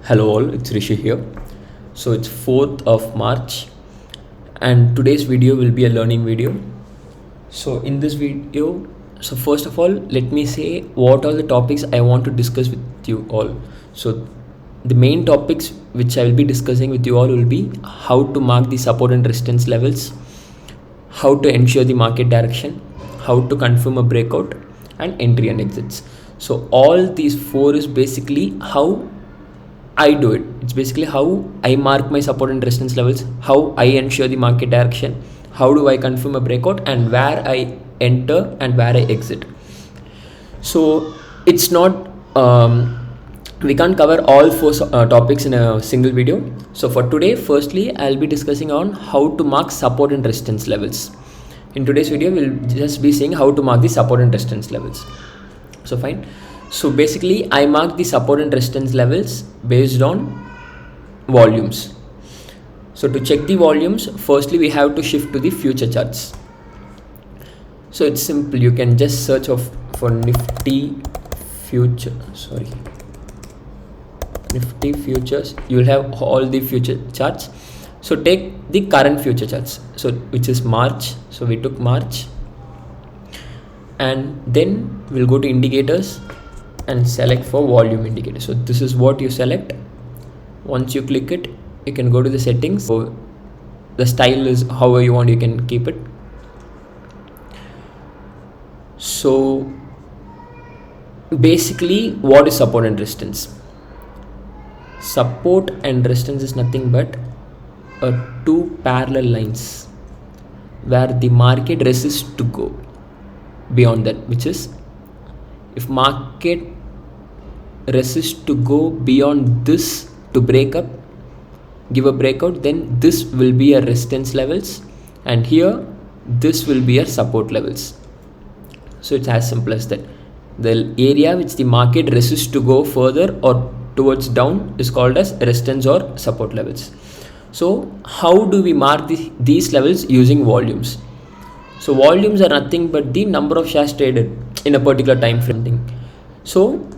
Hello all, it's Rishi here. So it's 4th of March and today's video will be a learning video. So in this video, first of all, let me say what are the topics I want to discuss with you all. So the main topics which I will be discussing with you all will be how to mark the support and resistance levels, how to ensure the market direction, how to confirm a breakout, and entry and exits. So all these four is basically how I do it. It's basically how I mark my support and resistance levels, how I ensure the market direction, how do I confirm a breakout, and where I enter and where I exit. So it's not we can't cover all four topics in a single video. So for today, firstly, I'll be discussing on how to mark support and resistance levels. In today's video, we'll just be seeing how to mark the support and resistance levels. So fine. So basically, I mark the support and resistance levels based on volumes. So to check the volumes, firstly, we have to shift to the future charts. So it's simple. You can just search for Nifty futures. You will have all the future charts. So take the current future charts. So which is March. So we took March. And then we'll go to indicators and select for volume indicator. So this is what you select. Once you click it, you can go to the settings. So the style is however you want, you can keep it. So basically, what is support and resistance? Support and resistance is nothing but two parallel lines where the market resists to go beyond that, which is if market resists to go beyond this to break up, give a breakout, then this will be a resistance levels, and here this will be a support levels. So it's as simple as that. The area which the market resists to go further or towards down is called as resistance or support levels. So how do we mark these levels? Using volumes. So volumes are nothing but the number of shares traded in a particular time frame. So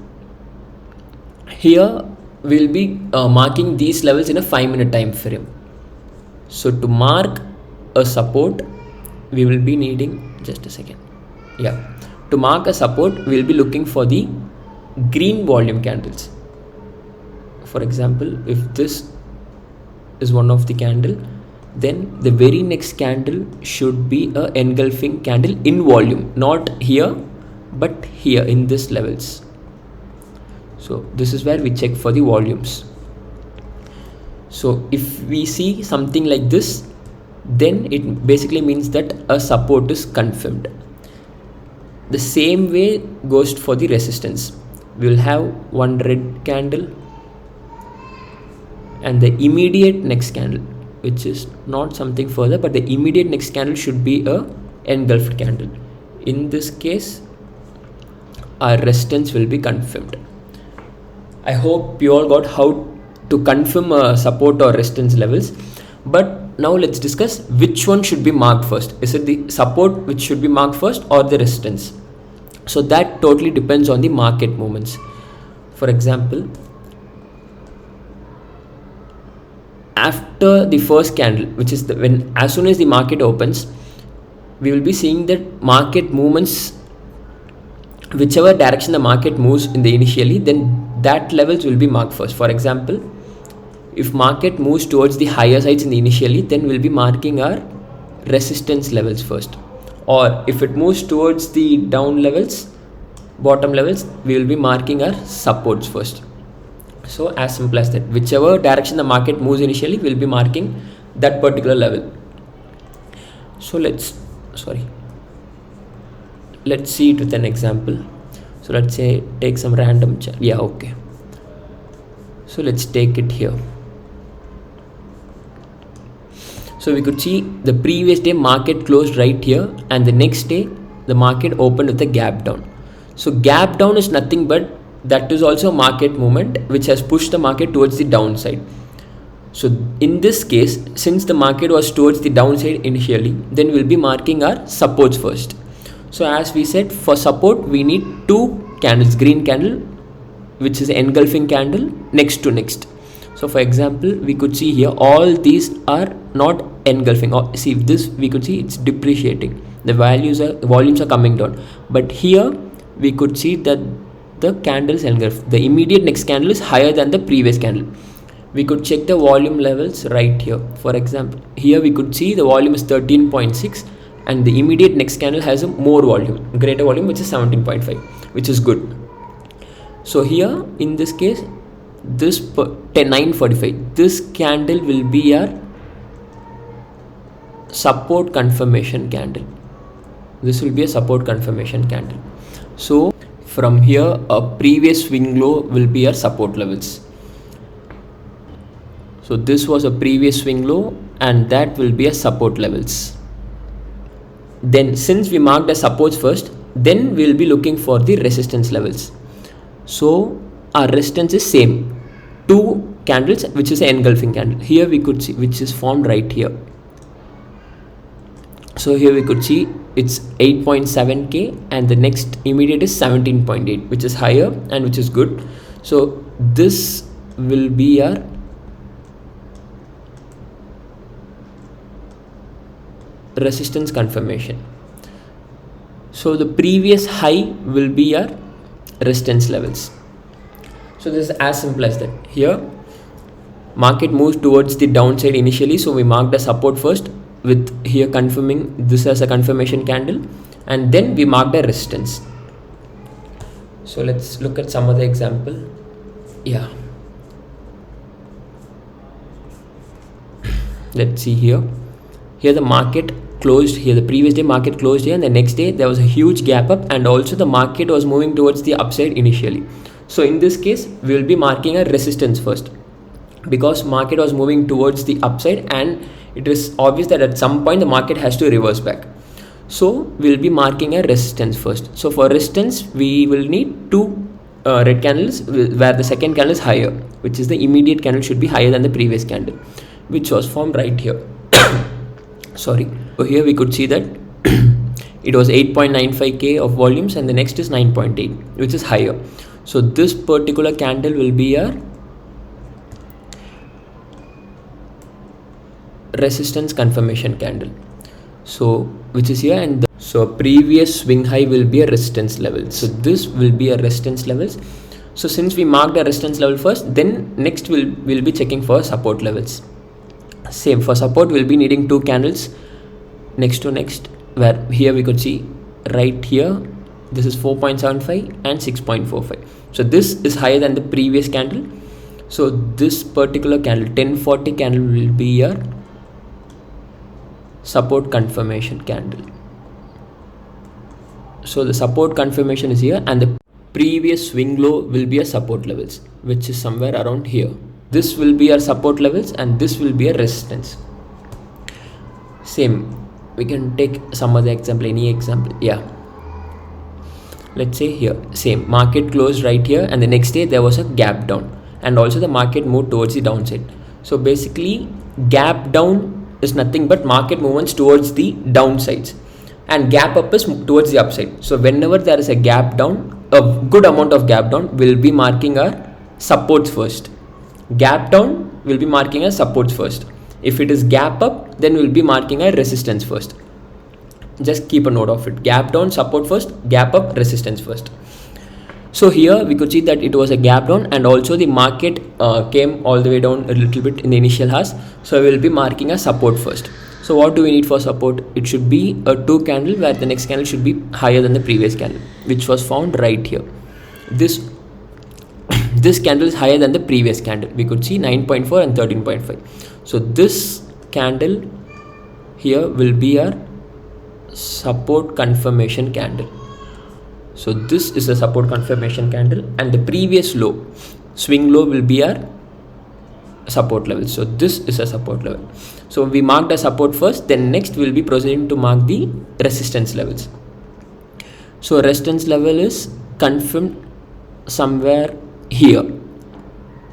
here we'll be marking these levels in a 5-minute time frame. So to mark a support, we will be needing just a second. To mark a support, we'll be looking for the green volume candles. For example, if this is one of the candle, then the very next candle should be a engulfing candle in volume, not here but here in this levels. So this is where we check for the volumes. So if we see something like this, then it basically means that a support is confirmed. The same way goes for the resistance. We will have one red candle and the immediate next candle, which is not something further, but the immediate next candle should be a engulfed candle. In this case, our resistance will be confirmed. I hope you all got how to confirm a support or resistance levels. But now let's discuss which one should be marked first. Is it the support which should be marked first or the resistance? So that totally depends on the market movements. For example, after the first candle, which is as soon as the market opens, we will be seeing that market movements, whichever direction the market moves in the initially, then that levels will be marked first. For example, if market moves towards the higher sides in the initially, then we'll be marking our resistance levels first. Or if it moves towards the down levels, bottom levels, we will be marking our supports first. So as simple as that. Whichever direction the market moves initially, we'll be marking that particular level. So let's see it with an example. So let's say take some random chart. So let's take it here. So we could see the previous day market closed right here, and the next day the market opened with a gap down. So gap down is nothing but that is also a market movement which has pushed the market towards the downside. So in this case, since the market was towards the downside initially, then we'll be marking our supports first. So as we said, for support we need two candles, green candle which is engulfing candle next to next. So for example, we could see here all these are not engulfing, or see this we could see it's depreciating, the volumes are coming down, but here we could see that the candles engulf, the immediate next candle is higher than the previous candle. We could check the volume levels right here. For example, here we could see the volume is 13.6 and the immediate next candle has a more volume, greater volume, which is 17.5, which is good. So here in this case, this 9:45, this candle will be our support confirmation candle. This will be a support confirmation candle. So from here, a previous swing low will be our support levels. So this was a previous swing low and that will be a support levels. Then since we marked the supports first, then we'll be looking for the resistance levels. So our resistance is same, 2 candles, which is an engulfing candle. Here we could see, which is formed right here. So here we could see it's 8.7k and the next immediate is 17.8, which is higher and which is good. So this will be our resistance confirmation. So the previous high will be our resistance levels. So this is as simple as that. Here market moves towards the downside initially, so we marked the support first with here confirming this as a confirmation candle, and then we marked the resistance. So let's look at some other example. Yeah, let's see here. Here the market closed here, the previous day market closed here, and the next day there was a huge gap up, and also the market was moving towards the upside initially. So in this case we will be marking a resistance first, because market was moving towards the upside and it is obvious that at some point the market has to reverse back. So we'll be marking a resistance first. So for resistance we will need 2 red candles where the second candle is higher, which is the immediate candle should be higher than the previous candle, which was formed right here. Sorry. So here we could see that it was 8.95k of volumes and the next is 9.8, which is higher. So this particular candle will be a resistance confirmation candle. So which is here, and so a previous swing high will be a resistance level. So this will be a resistance levels. So since we marked a resistance level first, then next we'll be checking for support levels. Same for support, we'll be needing 2 candles next to next, where here we could see right here this is 4.75 and 6.45. so this is higher than the previous candle. So this particular candle 1040 candle will be a support confirmation candle. So the support confirmation is here and the previous swing low will be a support levels, which is somewhere around here. This will be our support levels and this will be a resistance. Same, we can take some other example, any example. Yeah, let's say here same, market closed right here and the next day there was a gap down and also the market moved towards the downside. So basically gap down is nothing but market movements towards the downsides and gap up is towards the upside. So whenever there is a gap down, a good amount of gap down, will be marking our supports first. Gap down will be marking our supports first. If it is gap up, then we'll be marking our resistance first. Just keep a note of it. Gap down, support first, gap up, resistance first. So here we could see that it was a gap down and also the market came all the way down a little bit in the initial hours. So we will be marking a support first. So what do we need for support? It should be a 2 candle where the next candle should be higher than the previous candle, which was found right here. This candle is higher than the previous candle. We could see 9.4 and 13.5. So this candle here will be our support confirmation candle. So this is a support confirmation candle and the previous low, swing low, will be our support level. So this is a support level. So we marked the support first, then next we'll be proceeding to mark the resistance levels. So resistance level is confirmed somewhere here.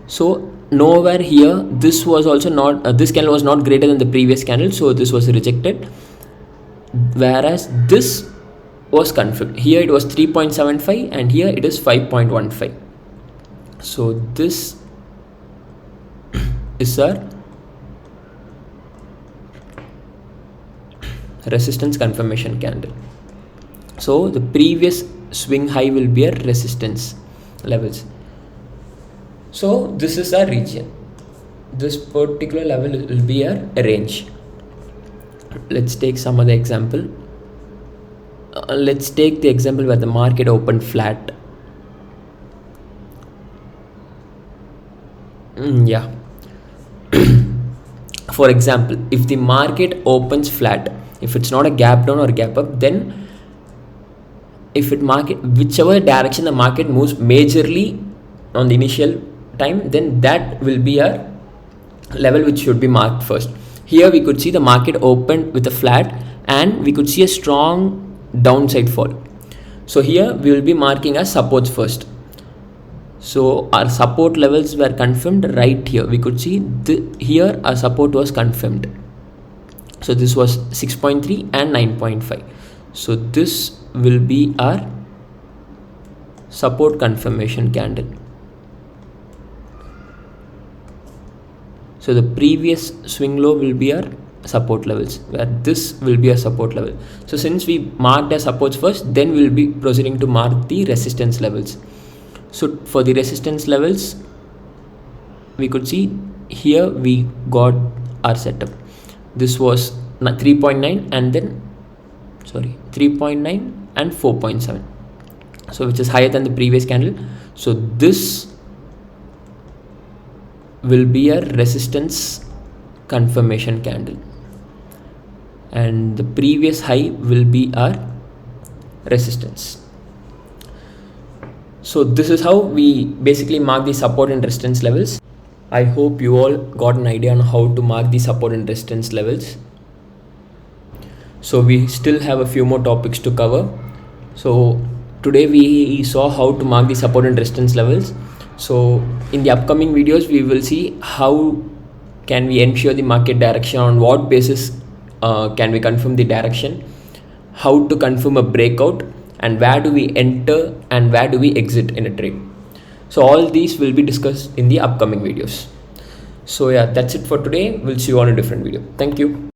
So nowhere here, this was also not, this candle was not greater than the previous candle, so this was rejected, whereas this was confirmed. Here it was 3.75 and here it is 5.15. so this is our resistance confirmation candle. So the previous swing high will be our resistance levels. So this is our region. This particular level will be our range. Let's take some other example. Let's take the example where the market opened flat. Yeah. For example, if the market opens flat, if it's not a gap down or gap up, then if it market whichever direction the market moves majorly on the initial time, then that will be a level which should be marked first. Here we could see the market opened with a flat and we could see a strong downside fall. So here we will be marking as supports first. So our support levels were confirmed right here. We could see here our support was confirmed. So this was 6.3 and 9.5. So this will be our support confirmation candle. So the previous swing low will be our support levels, where this will be a support level. So since we marked as supports first, then we will be proceeding to mark the resistance levels. So for the resistance levels, we could see here we got our setup. This was 3.9 and then 3.9 and 4.7. So which is higher than the previous candle. So this will be a resistance confirmation candle and the previous high will be our resistance. So this is how we basically mark the support and resistance levels. I hope you all got an idea on how to mark the support and resistance levels. So we still have a few more topics to cover. So today we saw how to mark the support and resistance levels. So in the upcoming videos we will see how can we ensure the market direction, on what basis can we confirm the direction, how to confirm a breakout, and where do we enter and where do we exit in a trade. So all these will be discussed in the upcoming videos. So yeah, that's it for today. We'll see you on a different video. Thank you.